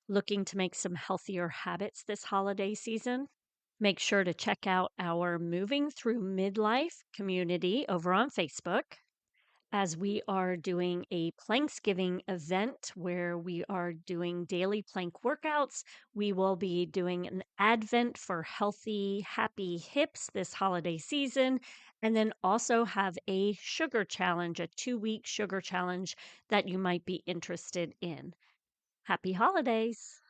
Looking to make some healthier habits this holiday season? Make sure to check out our Moving Through Midlife community over on Facebook, as we are doing a Planksgiving event where we are doing daily plank workouts. We will be doing an advent for healthy, happy hips this holiday season, and then also have a sugar challenge, a 2-week sugar challenge that you might be interested in. Happy holidays!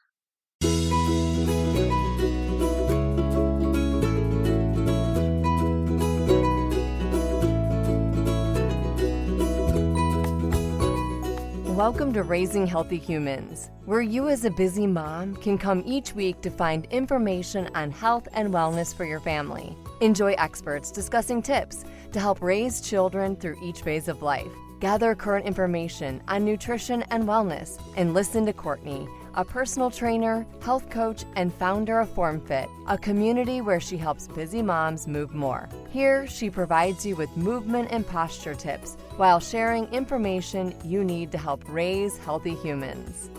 Welcome to Raising Healthy Humans, where you as a busy mom can come each week to find information on health and wellness for your family. Enjoy experts discussing tips to help raise children through each phase of life. Gather current information on nutrition and wellness, and listen to Courtney, a personal trainer, health coach, and founder of FormFit, a community where she helps busy moms move more. Here, she provides you with movement and posture tips while sharing information you need to help raise healthy humans.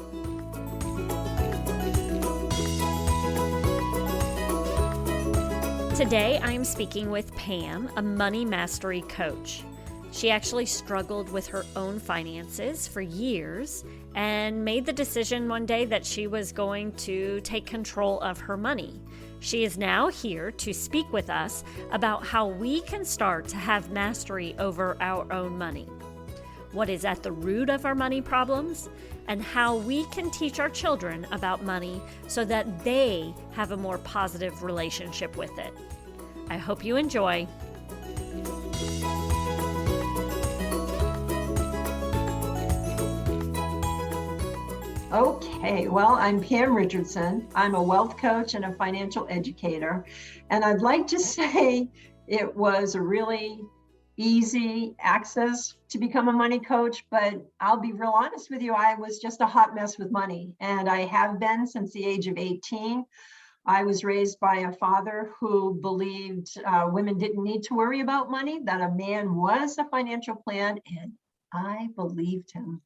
Today, I'm speaking with Pam, a money mastery coach. She actually struggled with her own finances for years and made the decision one day that she was going to take control of her money. She is now here to speak with us about how we can start to have mastery over our own money, what is at the root of our money problems, and how we can teach our children about money so that they have a more positive relationship with it. I hope you enjoy. Okay, well, I'm Pam Richardson. I'm a wealth coach and a financial educator. And I'd like to say it was a really easy access to become a money coach, but I'll be real honest with you, I was just a hot mess with money. And I have been since the age of 18. I was raised by a father who believed women didn't need to worry about money, that a man was a financial plan, and I believed him.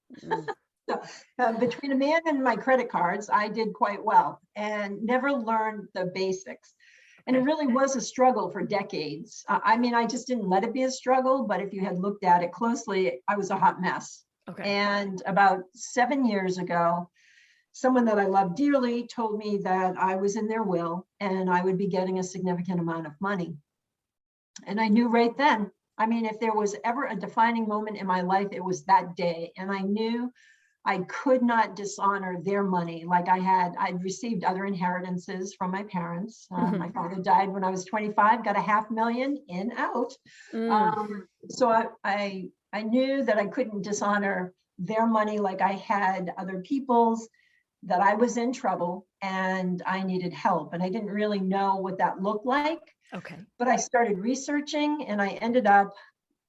So, between a man and my credit cards, I did quite well and never learned the basics. And it really was a struggle for decades. I just didn't let it be a struggle, but if you had looked at it closely, I was a hot mess. Okay. And about 7 years ago, someone that I love dearly told me that I was in their will and I would be getting a significant amount of money. And I knew right then, if there was ever a defining moment in my life, it was that day. And I knew I could not dishonor their money. Like I'd received other inheritances from my parents. My father died when I was 25, got $500,000 in out. So I knew that I couldn't dishonor their money like I had other people's, that I was in trouble and I needed help. And I didn't really know what that looked like. Okay. But I started researching and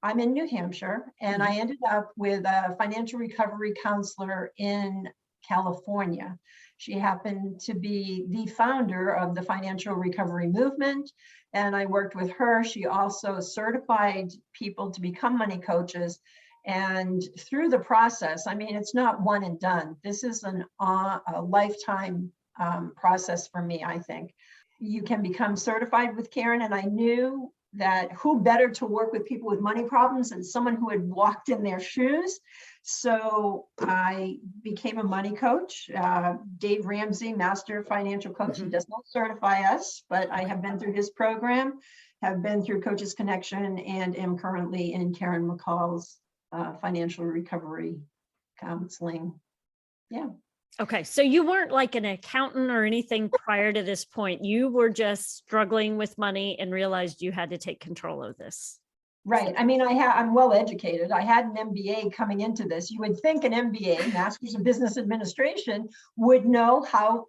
I'm in New Hampshire, and I ended up with a financial recovery counselor in California. She happened to be the founder of the financial recovery movement, and I worked with her. She also certified people to become money coaches. And through the process, it's not one and done. This is a lifetime process for me, I think. You can become certified with Karen, and I knew that who better to work with people with money problems than someone who had walked in their shoes. So I became a money coach. Dave Ramsey, master financial coach, he does not certify us, but I have been through his program, have been through Coaches Connection, and am currently in Karen McCall's financial recovery counseling. Yeah. Okay, so you weren't like an accountant or anything prior to this point. You were just struggling with money and realized you had to take control of this. Right. I'm well educated. I had an MBA coming into this. You would think an MBA, Masters of Business Administration, would know how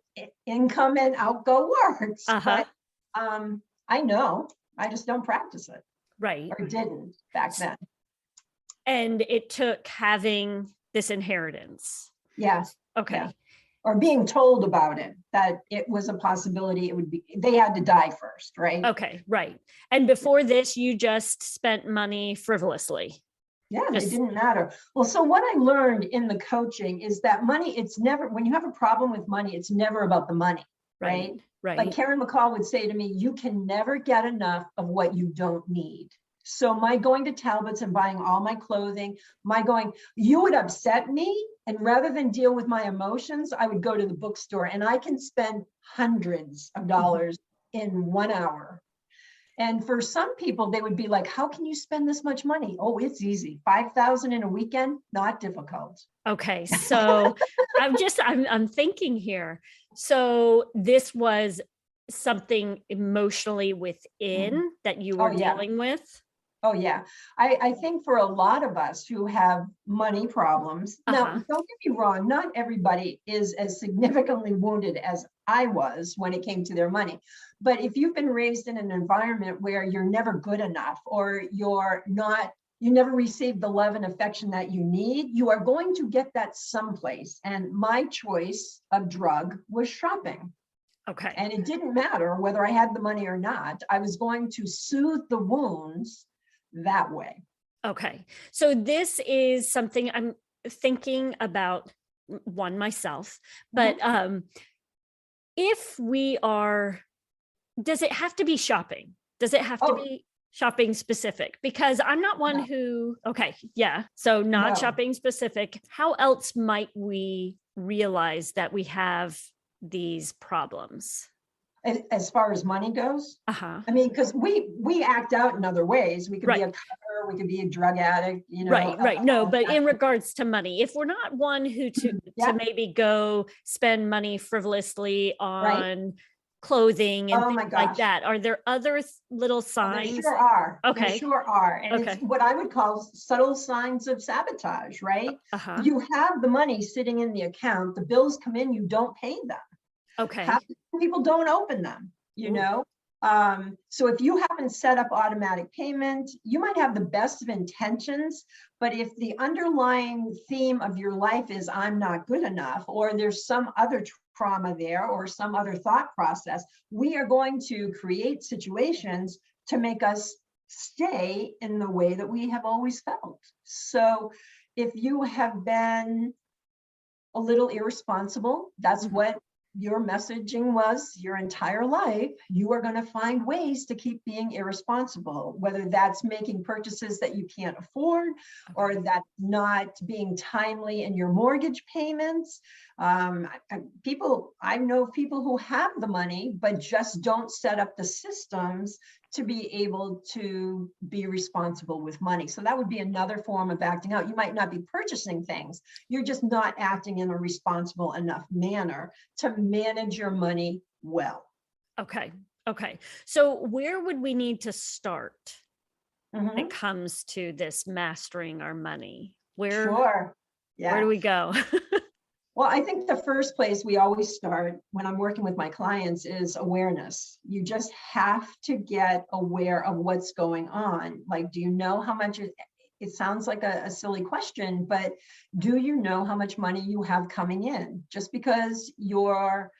income and outgo works. But I know, I just don't practice it. Right. Or didn't back then. And it took having this inheritance. Yes. Okay. Yeah. Or being told about it, that it was a possibility. They had to die first, right? Okay, right. And before this, you just spent money frivolously. Yeah, it Just didn't matter. Well, so what I learned in the coaching is that money, it's never, when you have a problem with money, it's never about the money, right? right, Like right. Karen McCall would say to me, you can never get enough of what you don't need. So my going to Talbot's and buying all my clothing, my going, you would upset me. And rather than deal with my emotions, I would go to the bookstore and I can spend hundreds of dollars in 1 hour. And for some people, they would be like, how can you spend this much money? Oh, it's easy. 5,000 in a weekend, not difficult. Okay, so I'm thinking here. So this was something emotionally within that you Oh, were yeah. dealing with? Oh, yeah. I think for a lot of us who have money problems, now, Uh-huh. don't get me wrong, not everybody is as significantly wounded as I was when it came to their money. But if you've been raised in an environment where you're never good enough or you never received the love and affection that you need, you are going to get that someplace. And my choice of drug was shopping. Okay. And it didn't matter whether I had the money or not. I was going to soothe the wounds that way. Okay. So this is something I'm thinking about, one, myself, but if we are, does it have to be shopping? Does it have to Oh, be shopping specific? Because I'm not one no, who, okay, yeah. So not no. shopping specific. How else might we realize that we have these problems? As far as money goes, Uh-huh. I mean, because we act out in other ways. We could be Right. a cutter, we could be a drug addict, Right, right. No, but in regards to money, if we're not one who to yeah, maybe go spend money frivolously right. on clothing and Oh things my like gosh. that, are there other little Oh, there signs? sure are. There Okay, sure are. And it's okay. what I would call subtle signs of sabotage, right? Uh-huh. You have the money sitting in the account, the bills come in, you don't pay them. Half Okay. the people don't open them, you Ooh, know? So if you haven't set up automatic payment, you might have the best of intentions, but if the underlying theme of your life is I'm not good enough, or there's some other trauma there or some other thought process, we are going to create situations to make us stay in the way that we have always felt. So if you have been a little irresponsible, that's mhm. what your messaging was your entire life, you are going to find ways to keep being irresponsible, whether that's making purchases that you can't afford or Okay. that's not being timely in your mortgage payments. I know people who have the money, but just don't set up the systems to be able to be responsible with money. So that would be another form of acting out. You might not be purchasing things, you're just not acting in a responsible enough manner to manage your money well. Okay. Okay. So where would we need to start when it Mhm. comes to this mastering our money? Sure. Where do Yeah. we go? Well, I think the first place we always start when I'm working with my clients is awareness. You just have to get aware of what's going on. Like, do you know how much it sounds like a silly question, but do you know how much money you have coming in? Just because your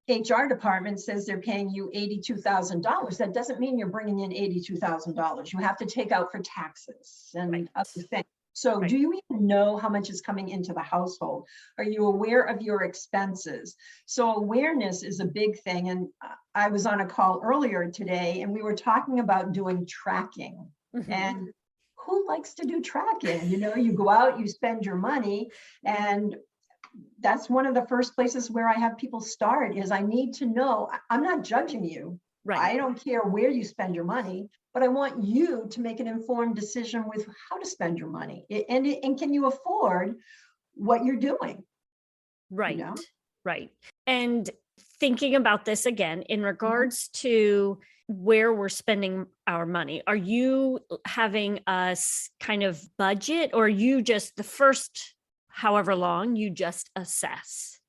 HR department says they're paying you $82,000, that doesn't mean you're bringing in $82,000. You have to take out for taxes Right. and other things. So Right. do you even know how much is coming into the household? Are you aware of your expenses? So awareness is a big thing. And I was on a call earlier today and we were talking about doing tracking. Mhm. And who likes to do tracking? You know, you go out, you spend your money, and that's one of the first places where I have people start is I need to know, I'm not judging you. Right. I don't care where you spend your money, but I want you to make an informed decision with how to spend your money. And can you afford what you're doing? You Right. know? Right. And thinking about this again in Mhm. regards to where we're spending our money, are you having us kind of budget, or are you just the first however long you just assess?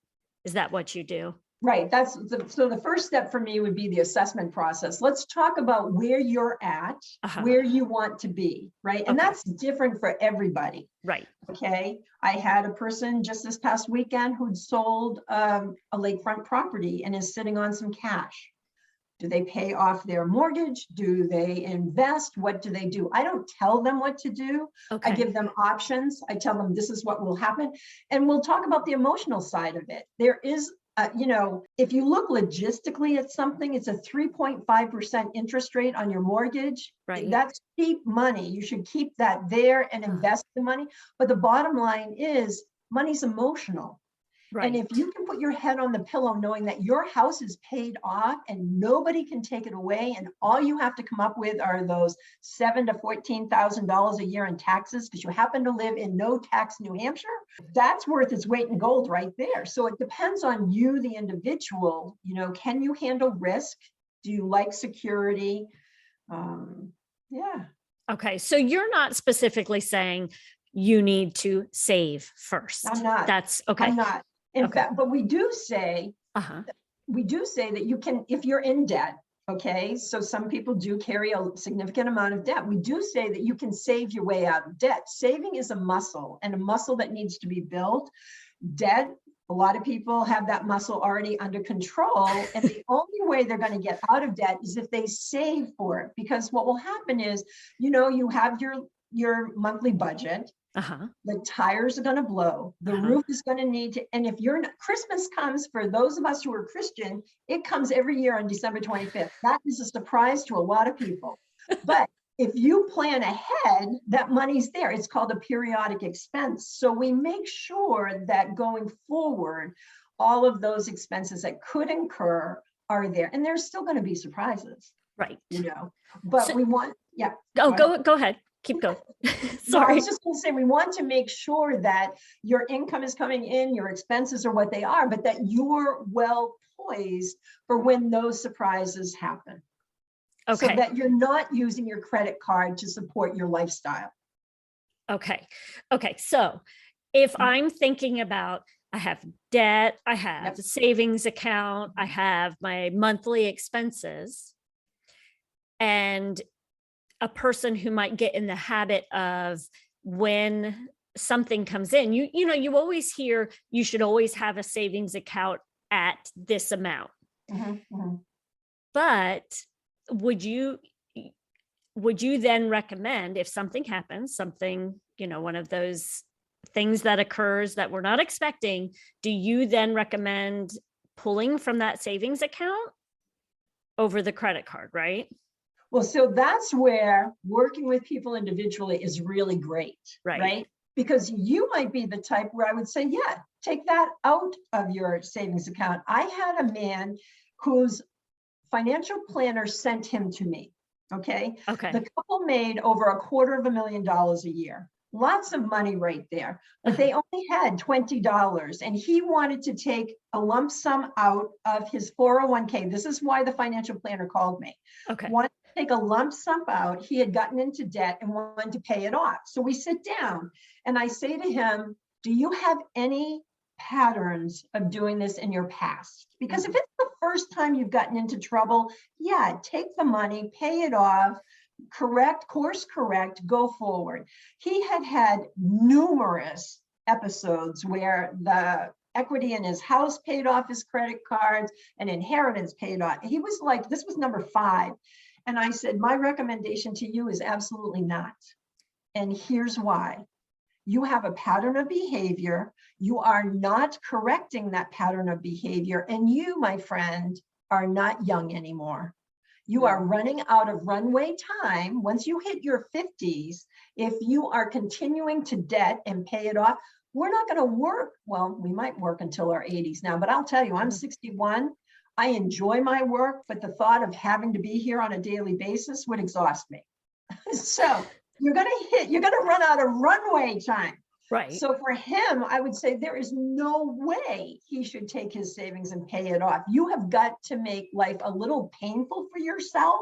Is that what you do? Right. So the first step for me would be the assessment process. Let's talk about where you're at, Uh-huh. where you want to be, right? And Okay. that's different for everybody. Right. Okay, I had a person just this past weekend who'd sold a lakefront property and is sitting on some cash. Do they pay off their mortgage? Do they invest? What do they do? I don't tell them what to do. Okay. I give them options. I tell them this is what will happen. And we'll talk about the emotional side of it. There is, if you look logistically at something, it's a 3.5% interest rate on your mortgage. Right. That's cheap money. You should keep that there and invest the money. But the bottom line is money's emotional. Right. And if you can put your head on the pillow knowing that your house is paid off and nobody can take it away, and all you have to come up with are those $7,000 to $14,000 a year in taxes because you happen to live in no tax New Hampshire, that's worth its weight in gold right there. So it depends on you, the individual. Can you handle risk? Do you like security? Yeah. Okay. So you're not specifically saying you need to save first. I'm not. That's okay. I'm not. In fact, but we do say that you can, if you're in debt, okay, so some people do carry a significant amount of debt. We do say that you can save your way out of debt. Saving is a muscle, and a muscle that needs to be built. Debt, a lot of people have that muscle already under control, and the only way they're going to get out of debt is if they save for it. Because what will happen is, you have your monthly budget. The tires are going to blow. The roof is going to need to, and if Christmas comes, for those of us who are Christian, it comes every year on December 25th. That is a surprise to a lot of people. But if you plan ahead, that money's there. It's called a periodic expense. So we make sure that going forward, all of those expenses that could incur are there. And there's still going to be surprises. Right. But we want, yeah. Oh, go ahead. Keep going. Sorry. No, I was just going to say, we want to make sure that your income is coming in, your expenses are what they are, but that you're well poised for when those surprises happen. Okay. So that you're not using your credit card to support your lifestyle. Okay. So if I'm thinking about, I have debt, I have a savings account, I have my monthly expenses, and a person who might get in the habit of, when something comes in, you always hear you should always have a savings account at this amount. But would you then recommend, if something happens, one of those things that occurs that we're not expecting, do you then recommend pulling from that savings account over the credit card, right? Well, so that's where working with people individually is really great, right? Because you might be the type where I would say, yeah, take that out of your savings account. I had a man whose financial planner sent him to me, okay? The couple made over $250,000 a year. Lots of money right there, but they only had $20, and he wanted to take a lump sum out of his 401k. This is why the financial planner called me. Wanted to take a lump sum out. He had gotten into debt and wanted to pay it off. So we sit down and I say to him, do you have any patterns of doing this in your past? Because if it's the first time you've gotten into trouble, yeah, take the money, pay it off, course correct, go forward. He had numerous episodes where the equity in his house paid off his credit cards and inheritance paid off. He was like, this was number 5. And I said, my recommendation to you is absolutely not. And here's why. You have a pattern of behavior. You are not correcting that pattern of behavior. And you, my friend, are not young anymore. You are running out of runway time. Once you hit your 50s, if you are continuing to debt and pay it off, we're not going to work. Well, we might work until our 80s now, but I'll tell you, I'm 61. I enjoy my work, but the thought of having to be here on a daily basis would exhaust me. So you're going to run out of runway time. Right. So for him, I would say there is no way he should take his savings and pay it off. You have got to make life a little painful for yourself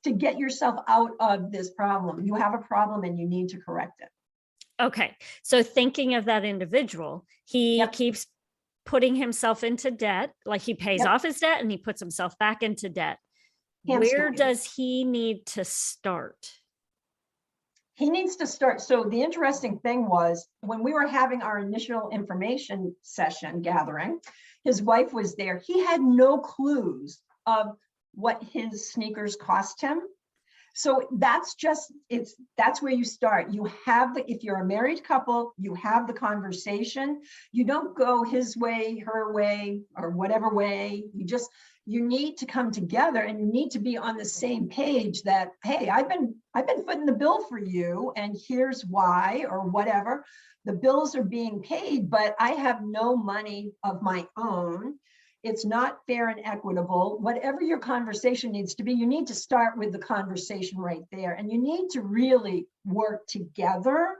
to get yourself out of this problem. You have a problem and you need to correct it. Okay. So thinking of that individual, he keeps putting himself into debt, like he pays off his debt and he puts himself back into debt. Where does he need to start? He needs to start. So the interesting thing was, when we were having our initial information session gathering, his wife was there. He had no clues of what his sneakers cost him. So that's where you start. You have if you're a married couple, you have the conversation. You don't go his way, her way, or whatever way. You need to come together, and you need to be on the same page that, hey, I've been footing the bill for you, and here's why, or whatever. The bills are being paid, but I have no money of my own. It's not fair and equitable. Whatever your conversation needs to be, you need to start with the conversation right there. And you need to really work together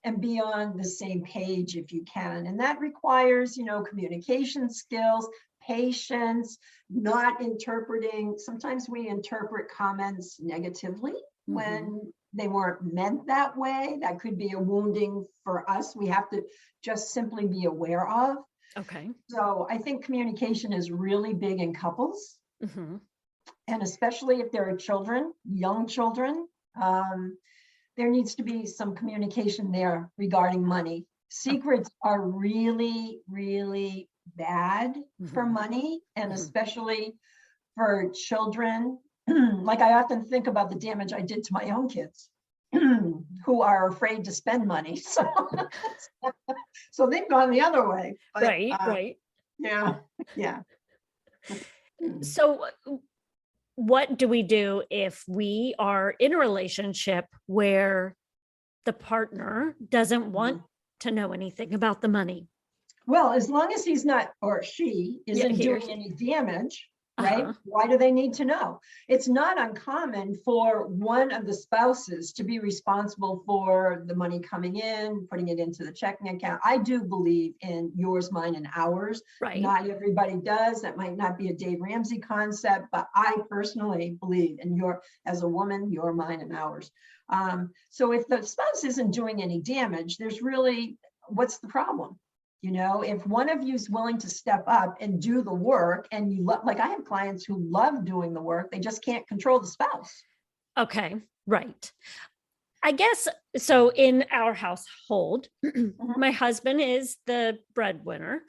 and be on the same page if you can. And that requires, communication skills, patience, not interpreting. Sometimes we interpret comments negatively when they weren't meant that way. That could be a wounding for us. We have to just simply be aware of. Okay. So I think communication is really big in couples, and especially if there are children, young children, there needs to be some communication there regarding money. Secrets are really, really bad for money, and especially for children. Like, I often think about the damage I did to my own kids who are afraid to spend money. So they've gone the other way. But, Right. Yeah. So what do we do if we are in a relationship where the partner doesn't want to know anything about the money? Well, as long as he's not, or she isn't doing any damage, right? Why do they need to know? It's not uncommon for one of the spouses to be responsible for the money coming in, putting it into the checking account. I do believe in yours, mine, and ours. Right. Not everybody does. That might not be a Dave Ramsey concept, but I personally believe in as a woman, your, mine, and ours. So if the spouse isn't doing any damage, there's really, what's the problem? If one of you is willing to step up and do the work, and you like, I have clients who love doing the work, they just can't control the spouse. Okay, right. I guess so. In our household, my husband is the breadwinner,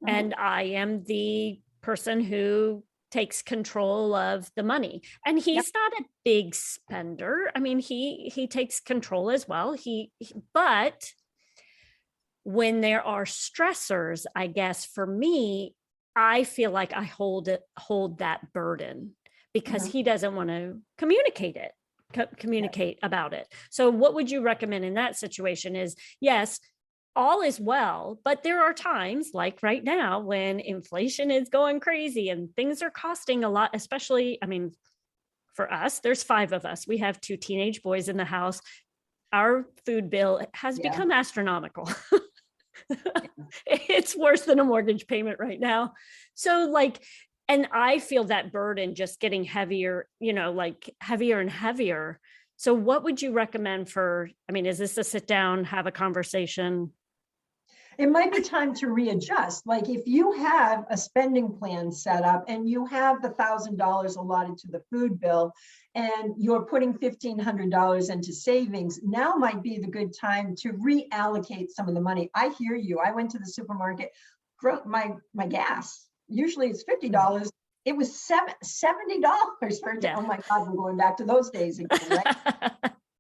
and I am the person who takes control of the money. And he's not a big spender. I mean, he takes control as well. But when there are stressors, I guess for me, I feel like I hold that burden because he doesn't want to communicate about it. So what would you recommend in that situation is, yes, all is well, but there are times like right now when inflation is going crazy and things are costing a lot, especially, I mean, for us, there's 5 of us. We have 2 teenage boys in the house. Our food bill has become astronomical. It's worse than a mortgage payment right now. So and I feel that burden just getting heavier, like heavier and heavier. So what would you recommend is this a sit down, have a conversation? It might be time to readjust. Like, if you have a spending plan set up and you have the $1,000 allotted to the food bill and you're putting $1,500 into savings, now might be the good time to reallocate some of the money. I hear you. I went to the supermarket, my gas, usually it's $50. It was $70 for it. Oh my God, we're going back to those days again, right?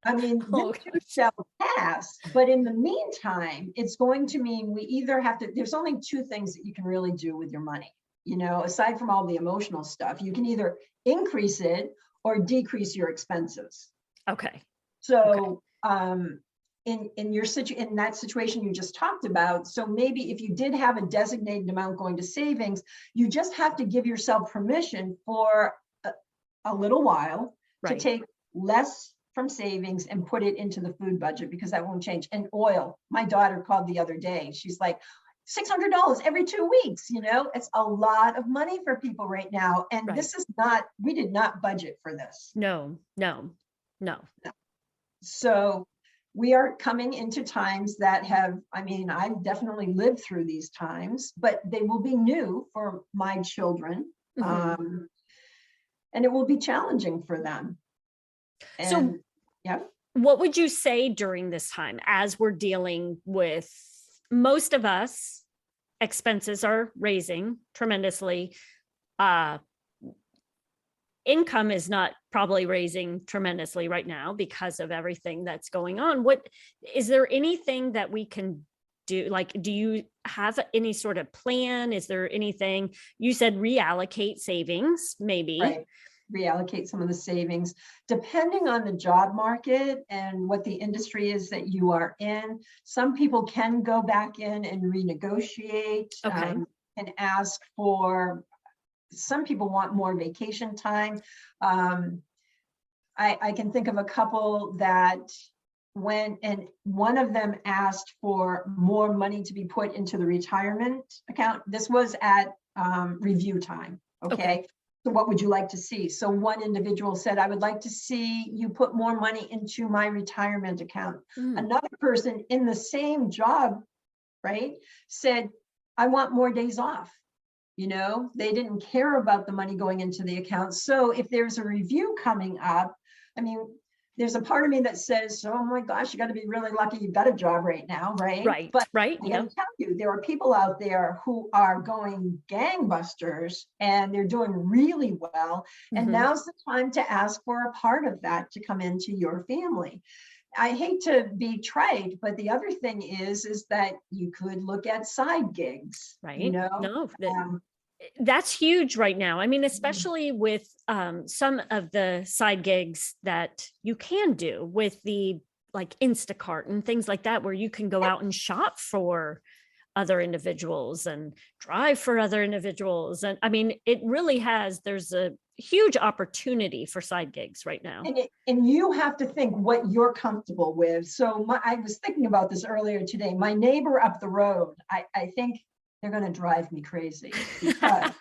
I mean, this too shall pass, but in the meantime, it's going to mean we either have to, there's only 2 things that you can really do with your money, aside from all the emotional stuff. You can either increase it or decrease your expenses. Okay. So in that situation you just talked about, so maybe if you did have a designated amount going to savings, you just have to give yourself permission for a little while to take less from savings and put it into the food budget, because that won't change. And oil, my daughter called the other day. She's like, $600 every 2 weeks, it's a lot of money for people right now. And this is we did not budget for this. No. So we are coming into times that I've definitely lived through these times, but they will be new for my children. And it will be challenging for them. And, what would you say during this time, as we're dealing with, most of us, expenses are raising tremendously. income is not probably raising tremendously right now because of everything that's going on. What is there anything that we can do? Like, do you have any sort of plan? Is there anything you said reallocate savings, maybe? Right. Reallocate some of the savings depending on the job market and what the industry is that you are in. Some people can go back in and renegotiate, Okay. and ask for, some people want more vacation time. I can think of a couple that went, and one of them asked for more money to be put into the retirement account. This was at review time. Okay. So what would you like to see? So one individual said, I would like to see you put more money into my retirement account. Another person in the same job, right, said, I want more days off. You know, they didn't care about the money going into the account. So if there's a review coming up, I mean, there's a part of me that says, oh my gosh, you got to be really lucky you've got a job right now, right? Right. But Right. I gotta tell you, there are people out there who are going gangbusters and they're doing really well. And now's the time to ask for a part of that to come into your family. I hate to be trite, but the other thing is that you could look at side gigs, Right. you know? No, that's huge right now. I mean, especially with some of the side gigs that you can do with the like Instacart and things like that, where you can go out and shop for other individuals and drive for other individuals. And I mean, it really there's a huge opportunity for side gigs right now. And you have to think what you're comfortable with. So I was thinking about this earlier today. My neighbor up the road, I think they're going to drive me crazy because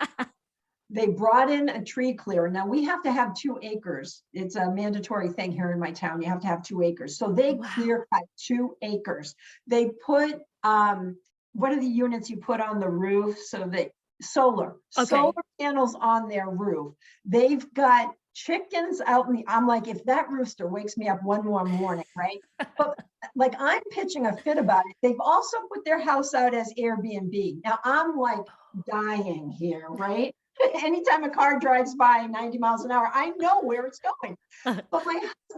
they brought in a tree clearer. Now we have to have 2 acres. It's a mandatory thing here in my town. You have to have 2 acres. So they clear cut 2 acres. They put, what are the units you put on the roof so that solar panels on their roof. They've got chickens out in the, I'm like, if that rooster wakes me up one more morning, right? But like, I'm pitching a fit about it. They've also put their house out as Airbnb. Now I'm like dying here, right? Anytime a car drives by 90 miles an hour, I know where it's going. But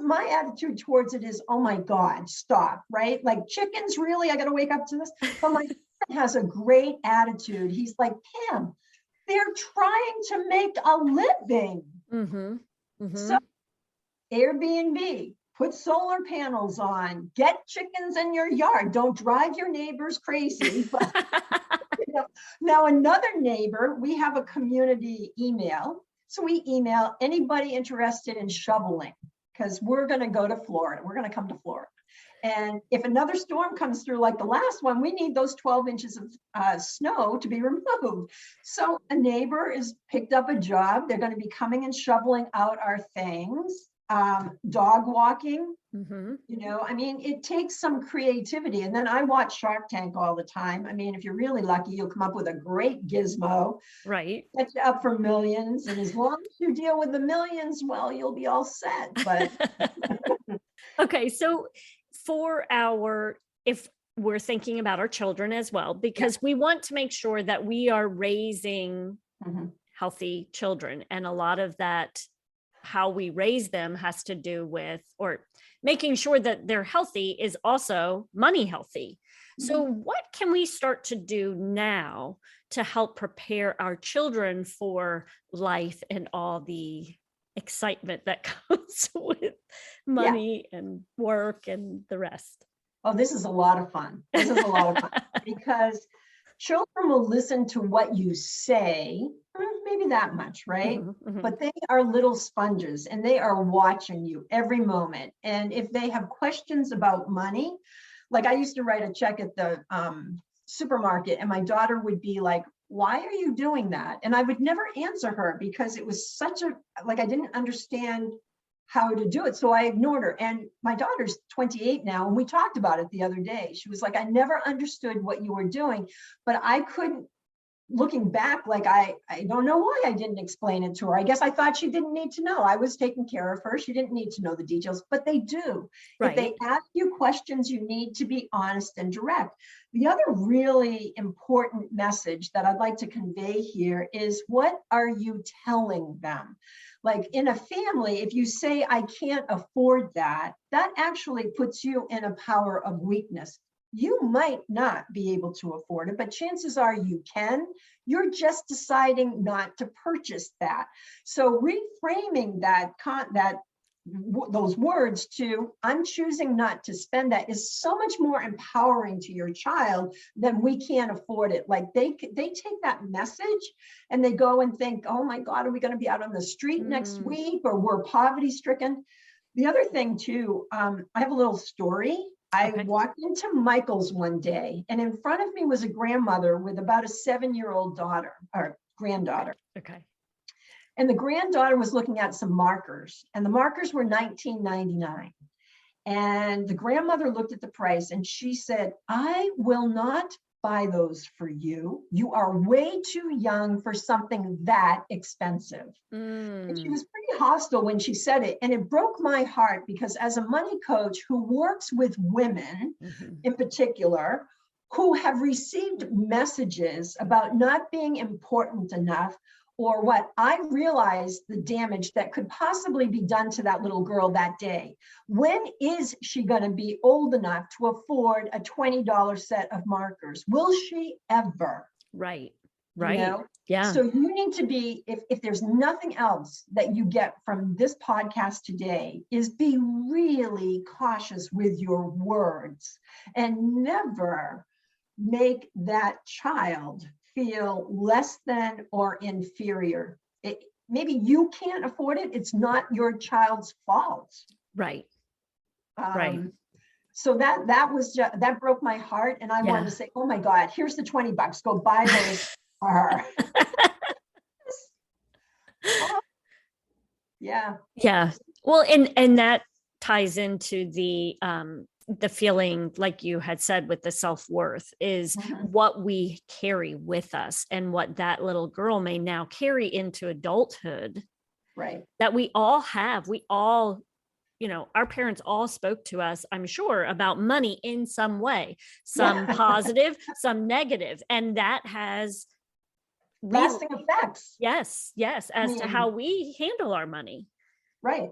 my attitude towards it is, oh my God, stop, right? Like, chickens, really? I got to wake up to this? But my friend has a great attitude. He's like, Pam, they're trying to make a living. So Airbnb, put solar panels on, get chickens in your yard. Don't drive your neighbors crazy. But now another neighbor, we have a community email. So we email anybody interested in shoveling, because we're going to go to Florida. We're going to come to Florida. And if another storm comes through like the last one, we need those 12 inches of snow to be removed. So a neighbor has picked up a job. They're going to be coming and shoveling out our things. Dog walking, you know, I mean, it takes some creativity. And then I watch Shark Tank all the time. I mean, if you're really lucky, you'll come up with a great gizmo. Right. Get you up for millions. And as long as you deal with the millions, well, you'll be all set. But okay. So if we're thinking about our children as well, because we want to make sure that we are raising healthy children. And a lot of that, how we raise them, has to do with, or making sure that they're healthy is also money healthy. So what can we start to do now to help prepare our children for life and all the excitement that comes with money and work and the rest? Oh, this is a lot of fun. This is a lot of fun because children will listen to what you say, maybe that much, right? But they are little sponges and they are watching you every moment. And if they have questions about money, like I used to write a check at the supermarket and my daughter would be like, why are you doing that? And I would never answer her because it was such a, like, I didn't understand how to do it. So I ignored her. And my daughter's 28 now. And we talked about it the other day. She was like, I never understood what you were doing, but I couldn't looking back, like I don't know why I didn't explain it to her. I guess I thought she didn't need to know. I was taking care of her. She didn't need to know the details, but they do. If they ask you questions, you need to be honest and direct. The other really important message that I'd like to convey here is, what are you telling them? Like in a family, if you say, I can't afford that, that actually puts you in a power of weakness. You might not be able to afford it, but chances are you can. You're just deciding not to purchase that. So reframing those words to, I'm choosing not to spend that, is so much more empowering to your child than we can't afford it. Like they take that message and they go and think, oh my God, are we going to be out on the street next week, or we're poverty stricken? The other thing too, I have a little story. I walked into Michael's one day, and in front of me was a grandmother with about a 7-year-old daughter or granddaughter. Okay. And the granddaughter was looking at some markers, and the markers were $19.99. And the grandmother looked at the price and she said, I will not buy those for you. You are way too young for something that expensive. And she was pretty hostile when she said it. And it broke my heart, because as a money coach who works with women in particular, who have received messages about not being important enough, or what, I realized the damage that could possibly be done to that little girl that day. When is she going to be old enough to afford a $20 set of markers? Will she ever? Right. You know? Yeah. So you need to be, if there's nothing else that you get from this podcast today, is be really cautious with your words and never make that child feel less than or inferior. Maybe you can't afford it. It's not your child's fault. Right. So that broke my heart. And I wanted to say, oh my God, here's the $20. Go buy those for her. Yeah. Well, and that ties into the feeling, like you had said, with the self-worth, is what we carry with us, and what that little girl may now carry into adulthood. Right. That we all have. We all, our parents all spoke to us, I'm sure, about money in some way, some positive, some negative. And that has lasting effects. Yes. As to how we handle our money. Right.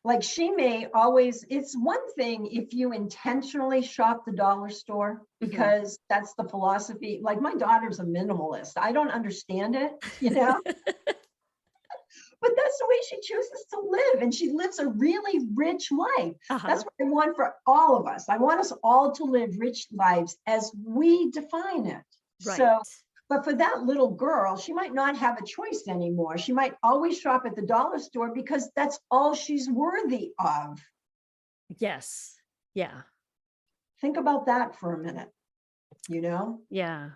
Like she may always, it's one thing if you intentionally shop the dollar store, because that's the philosophy. Like my daughter's a minimalist. I don't understand it, but that's the way she chooses to live. And she lives a really rich life. That's what I want for all of us. I want us all to live rich lives as we define it. Right. So, but for that little girl, she might not have a choice anymore. She might always shop at the dollar store because that's all she's worthy of. Yes. Yeah. Think about that for a minute, Yeah.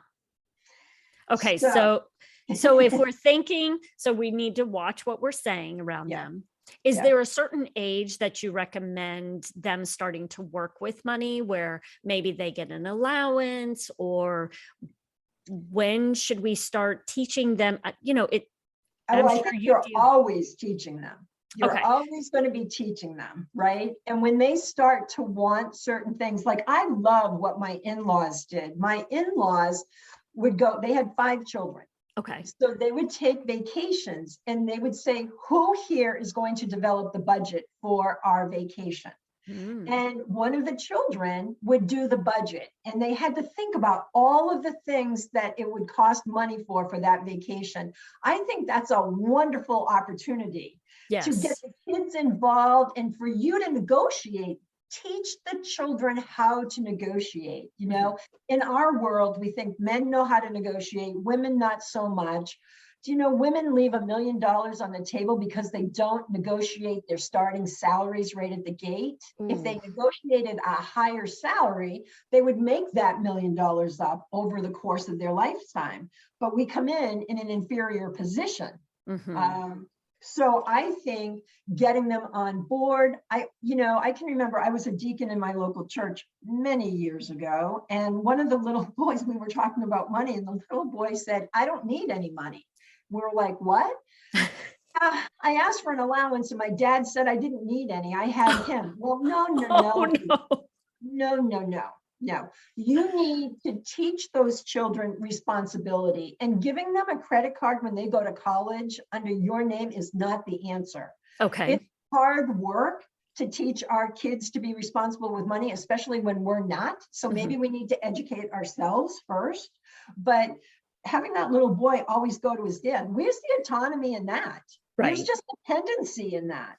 Okay. So if we're thinking, so we need to watch what we're saying around them. Is there a certain age that you recommend them starting to work with money, where maybe they get an allowance, or when should we start teaching them? I think you're always teaching them. You're always going to be teaching them, right? And when they start to want certain things, like I love what my in-laws did. My in-laws would go, they had 5 children. Okay. So they would take vacations, and they would say, who here is going to develop the budget for our vacation? And one of the children would do the budget, and they had to think about all of the things that it would cost money for that vacation. I think that's a wonderful opportunity to get the kids involved, and for you to negotiate. Teach the children how to negotiate. In our world, we think men know how to negotiate, women not so much. Do you know women leave $1 million on the table because they don't negotiate their starting salaries right at the gate? If they negotiated a higher salary, they would make that $1 million up over the course of their lifetime. But we come in an inferior position. So I think getting them on board, I can remember I was a deacon in my local church many years ago. And one of the little boys, we were talking about money, and the little boy said, I don't need any money. We were like, what? I asked for an allowance and my dad said I didn't need any. I had him. Well, no, Oh, no. no. You need to teach those children responsibility, and giving them a credit card when they go to college under your name is not the answer. Okay. It's hard work to teach our kids to be responsible with money, especially when we're not. So maybe we need to educate ourselves first. But having that little boy always go to his dad, where's the autonomy in that? Right. There's just dependency in that.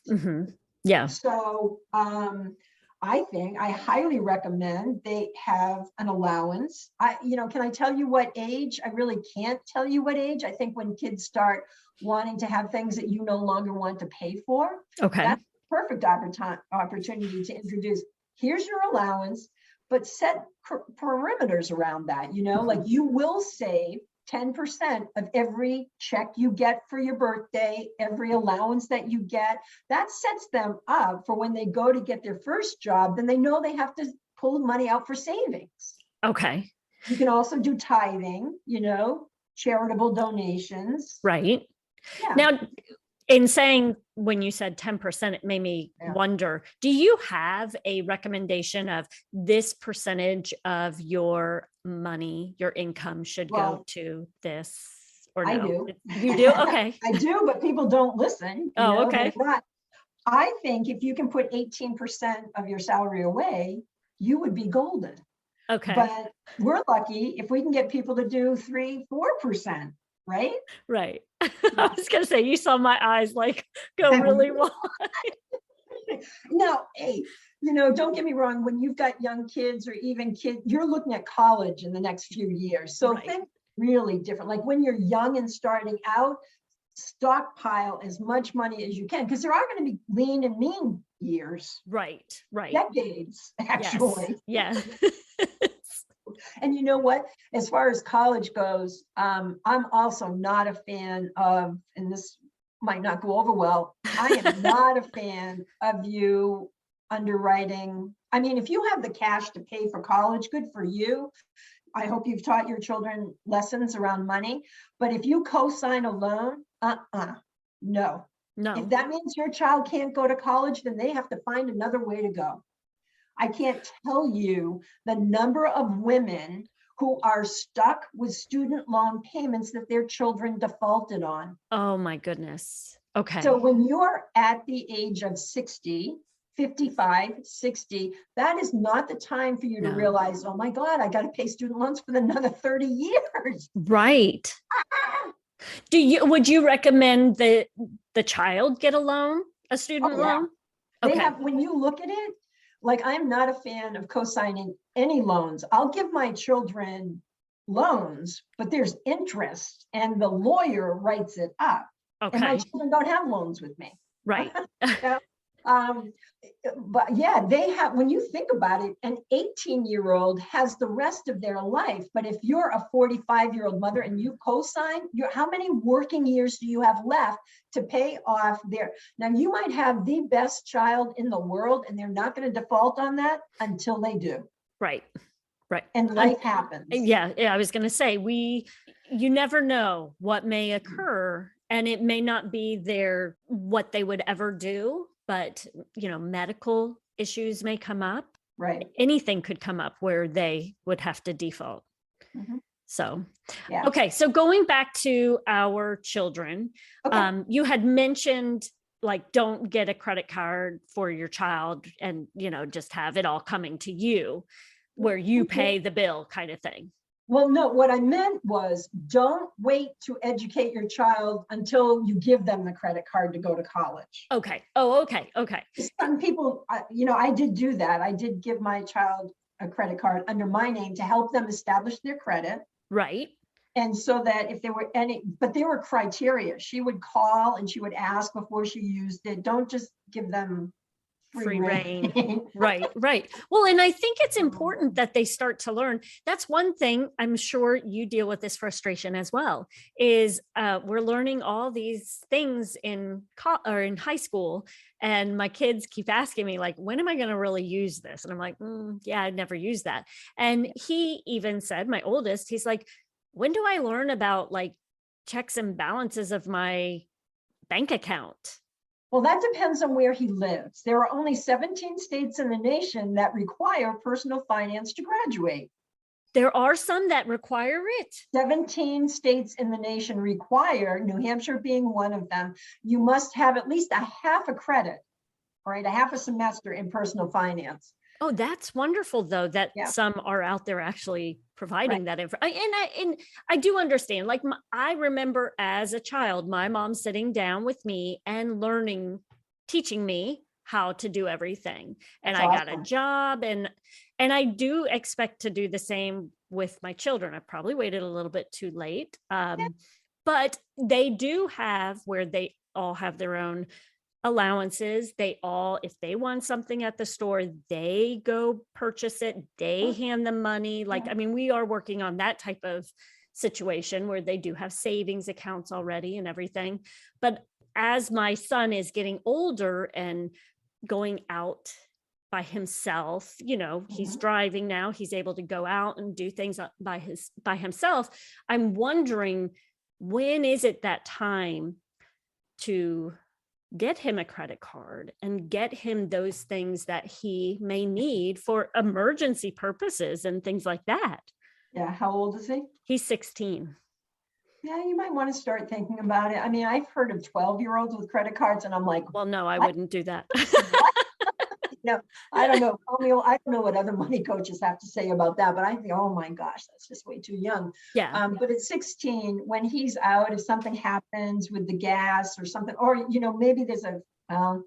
Yeah. So I think I highly recommend they have an allowance. Can I tell you what age? I really can't tell you what age. I think when kids start wanting to have things that you no longer want to pay for, Okay. that's a perfect opportunity to introduce, here's your allowance, but set perimeters around that. Like you will save 10% of every check you get for your birthday, every allowance that you get. That sets them up for when they go to get their first job, then they know they have to pull money out for savings. Okay. You can also do tithing, charitable donations. Right. Yeah. Now, in saying when you said 10%, it made me wonder, do you have a recommendation of this percentage of your money, your income should go to this? Or no? I do. You do? Okay. I do, but people don't listen. Okay. I think if you can put 18% of your salary away, you would be golden. Okay. But we're lucky if we can get people to do 3-4%, right? Right. I was going to say, you saw my eyes go really wide. No, hey, don't get me wrong. When you've got young kids or even kids, you're looking at college in the next few years. So think really different. Like when you're young and starting out, stockpile as much money as you can, because there are going to be lean and mean years. Right. Decades, actually. Yeah. And you know what? As far as college goes, I'm also not a fan of, and this might not go over well, I am not a fan of you underwriting. I mean, if you have the cash to pay for college, good for you. I hope you've taught your children lessons around money. But if you co-sign a loan, no. If that means your child can't go to college, then they have to find another way to go. I can't tell you the number of women who are stuck with student loan payments that their children defaulted on. Oh my goodness. Okay. So when you're at the age of 60, 55, 60, that is not the time for you to realize, oh my God, I got to pay student loans for another 30 years. Right. Would you recommend that the child get a student loan? They have, when you look at it, like I'm not a fan of co-signing any loans. I'll give my children loans, but there's interest and the lawyer writes it up. Okay. And my children don't have loans with me. Right. But yeah, they have, when you think about it, an 18-year-old has the rest of their life. But if you're a 45-year-old mother and you co-sign, how many working years do you have left to pay off their? Now, you might have the best child in the world and they're not going to default on that until they do. Right. And life happens. Yeah. I was going to say, you never know what may occur, and it may not be what they would ever do. But, medical issues may come up. Right. Anything could come up where they would have to default. So, yeah. Okay. So going back to our children, you had mentioned don't get a credit card for your child and, just have it all coming to you where you pay the bill kind of thing. Well, no, what I meant was don't wait to educate your child until you give them the credit card to go to college. Okay. Oh, okay. Some people, I did do that. I did give my child a credit card under my name to help them establish their credit. Right. And so that if there were but there were criteria. She would call and she would ask before she used it. Don't just give them free reign. Right, right. Well, and I think it's important that they start to learn. That's one thing, I'm sure you deal with this frustration as well, is we're learning all these things in high school, and my kids keep asking me, like, when am I going to really use this? And I'm like, yeah, I'd never used that. And he even said, my oldest, he's like, when do I learn about like checks and balances of my bank account? Well, that depends on where he lives. There are only 17 states in the nation that require personal finance to graduate. There are some that require it. 17 states in the nation require, New Hampshire being one of them, you must have at least a half a credit, right? A half a semester in personal finance. Oh, that's wonderful, though, that some are out there actually providing that info. And I do understand, like, I remember as a child, my mom sitting down with me and teaching me how to do everything. And I got a job, and I do expect to do the same with my children. I probably waited a little bit too late. But they do have where they all have their own allowances. If they want something at the store, they go purchase it, they hand them money. Like, I mean, we are working on that type of situation where they do have savings accounts already and everything. But as my son is getting older and going out by himself, he's driving now, he's able to go out and do things by himself. I'm wondering, when is it that time to get him a credit card and get him those things that he may need for emergency purposes and things like that? Yeah. How old is he? He's 16. Yeah, you might want to start thinking about it. I mean, I've heard of 12-year-olds with credit cards, and I'm like, well, no, I wouldn't do that. No, I don't know. I don't know what other money coaches have to say about that, but I think, oh my gosh, that's just way too young. Yeah. But at 16, when he's out, if something happens with the gas or something, or, maybe there's that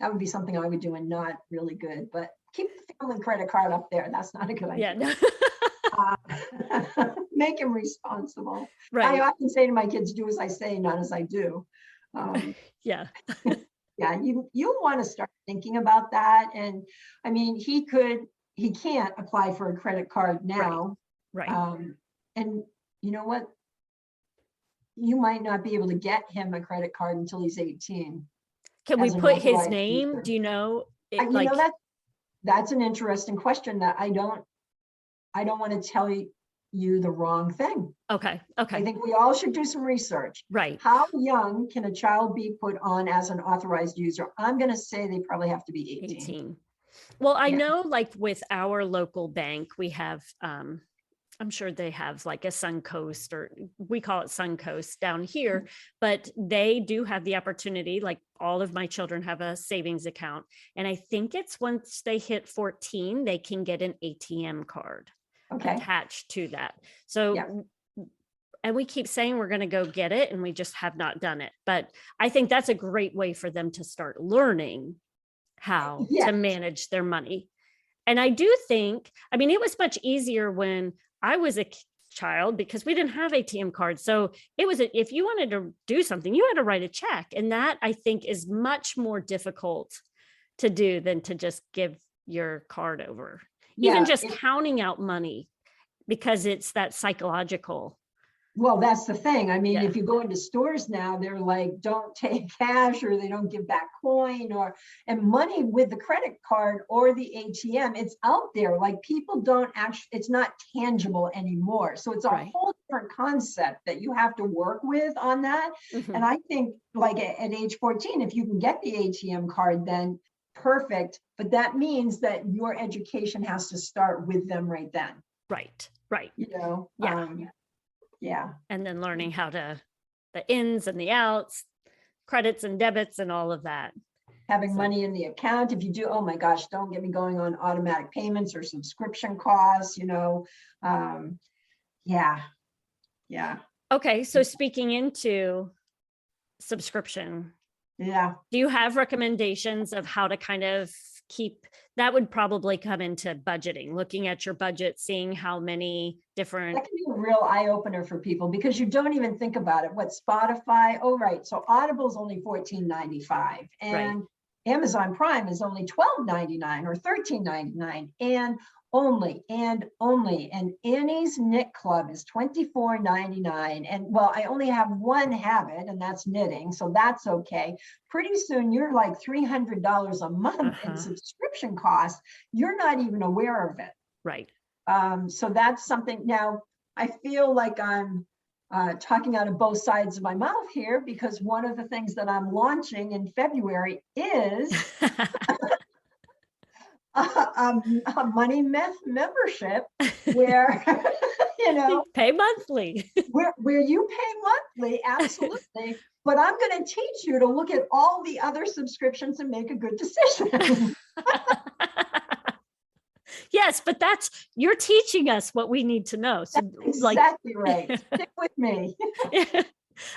would be something I would do and not really good, but keep the family credit card up there. That's not a good idea. Yeah. Make him responsible. Right. I often say to my kids, do as I say, not as I do. Yeah. Yeah, you want to start thinking about that. And I mean, he can't apply for a credit card now. Right. And you know what? You might not be able to get him a credit card until he's 18. Can we put his name? User. Do you know? That's an interesting question that I don't want to tell you the wrong thing. Okay. I think we all should do some research. Right. How young can a child be put on as an authorized user? I'm going to say they probably have to be 18. Well, I know, like, with our local bank, we have, I'm sure they have like a Suncoast, or we call it Suncoast down here, but they do have the opportunity, like all of my children have a savings account. And I think it's once they hit 14, they can get an ATM card attached to that. So, and we keep saying we're going to go get it, and we just have not done it. But I think that's a great way for them to start learning how to manage their money. And I do think, I mean, it was much easier when I was a child because we didn't have ATM cards. So it was, if you wanted to do something, you had to write a check. And that, I think, is much more difficult to do than to just give your card over. Even just counting out money, because it's that psychological. Well, that's the thing. I mean, if you go into stores now, they're like, don't take cash, or they don't give back coin, and money with the credit card or the ATM, it's out there. Like, people don't actually, it's not tangible anymore. So it's a whole different concept that you have to work with on that. And I think, like, at age 14, if you can get the ATM card, then perfect. But that means that your education has to start with them right then. Right. Yeah. And then learning how to, the ins and the outs, credits and debits and all of that. Having money in the account. If you do, oh my gosh, don't get me going on automatic payments or subscription costs, Yeah. Okay. So speaking into subscription. Yeah. Do you have recommendations of how to kind of keep, that would probably come into budgeting, looking at your budget, seeing how many different. That can be a real eye opener for people, because you don't even think about it. What, Spotify? Oh, right. So Audible's only $14.95. And Amazon Prime is only $12.99 or $13.99, and only, and Annie's Knit Club is $24.99. And well, I only have one habit, and that's knitting, so that's okay. Pretty soon you're like $300 a month in subscription costs. You're not even aware of it. Right. So that's something. Now, I feel like I'm talking out of both sides of my mouth here, because one of the things that I'm launching in February is a money membership where, pay monthly. where you pay monthly, absolutely. But I'm going to teach you to look at all the other subscriptions and make a good decision. Yes, but you're teaching us what we need to know. So that's exactly right. Stick with me.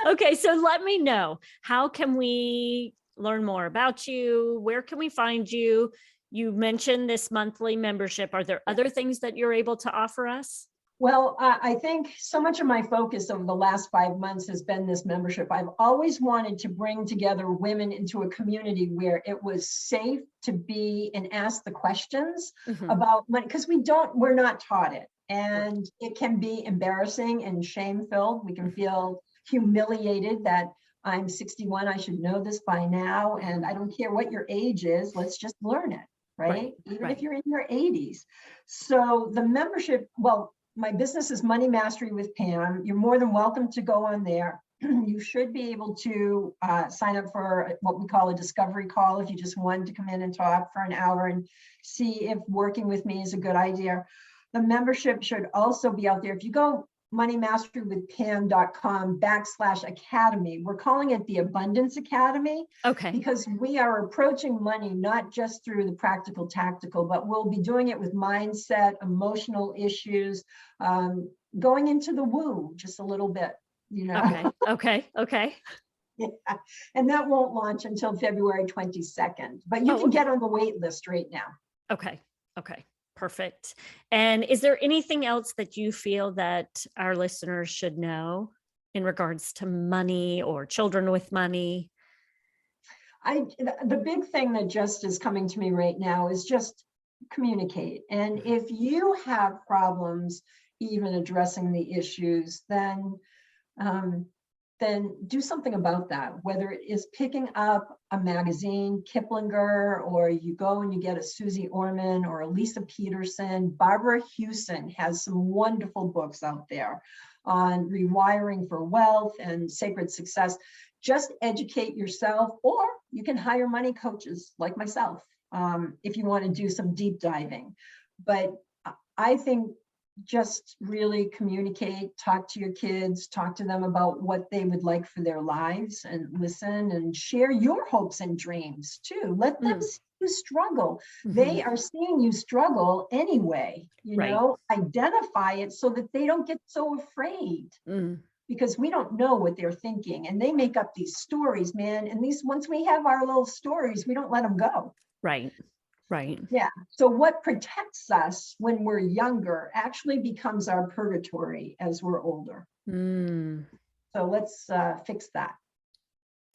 Okay, so let me know, how can we learn more about you? Where can we find you? You mentioned this monthly membership. Are there other things that you're able to offer us? Well, I think so much of my focus over the last 5 months has been this membership. I've always wanted to bring together women into a community where it was safe to be and ask the questions about money, because we're not taught it. And it can be embarrassing and shame-filled. We can feel humiliated that I'm 61, I should know this by now. And I don't care what your age is, let's just learn it, right? Even if you're in your 80s. So the membership, well, my business is Money Mastery with Pam. You're more than welcome to go on there. You should be able to sign up for what we call a discovery call if you just wanted to come in and talk for an hour and see if working with me is a good idea. The membership should also be out there. If you go moneymasterywithpam.com/academy, we're calling it the Abundance Academy. Okay. Because we are approaching money not just through the practical, tactical, but we'll be doing it with mindset, emotional issues, going into the woo just a little bit, Okay. Yeah. And that won't launch until February 22nd, but you can get on the wait list right now. Okay. Perfect. And is there anything else that you feel that our listeners should know in regards to money or children with money? The big thing that just is coming to me right now is just communicate. And if you have problems even addressing the issues, then do something about that, whether it is picking up a magazine, Kiplinger, or you go and you get a Susie Orman or a Lisa Peterson. Barbara Hewson has some wonderful books out there on rewiring for wealth and sacred success. Just educate yourself, or you can hire money coaches like myself if you want to do some deep diving. But I think just really communicate, talk to your kids, talk to them about what they would like for their lives, and listen and share your hopes and dreams too. Let them see you struggle. They are seeing you struggle anyway, identify it so that they don't get so afraid. Because we don't know what they're thinking, and they make up these stories, man. And once we have our little stories, we don't let them go. Right. Yeah. So what protects us when we're younger actually becomes our purgatory as we're older. So let's fix that.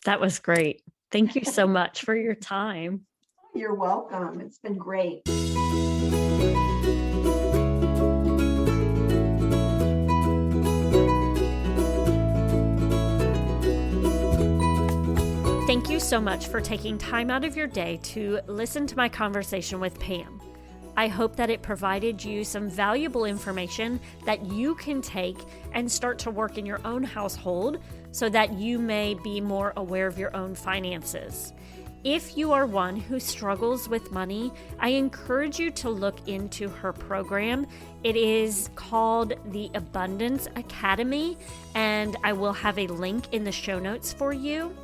That was great. Thank you so much for your time. You're welcome. It's been great. Thank you so much for taking time out of your day to listen to my conversation with Pam. I hope that it provided you some valuable information that you can take and start to work in your own household so that you may be more aware of your own finances. If you are one who struggles with money, I encourage you to look into her program. It is called the Abundance Academy, and I will have a link in the show notes for you.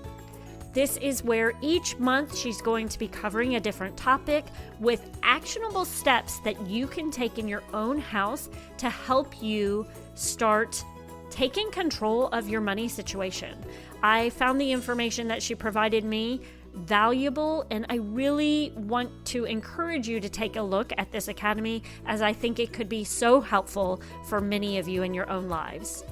This is where each month she's going to be covering a different topic with actionable steps that you can take in your own house to help you start taking control of your money situation. I found the information that she provided me valuable, and I really want to encourage you to take a look at this academy, as I think it could be so helpful for many of you in your own lives.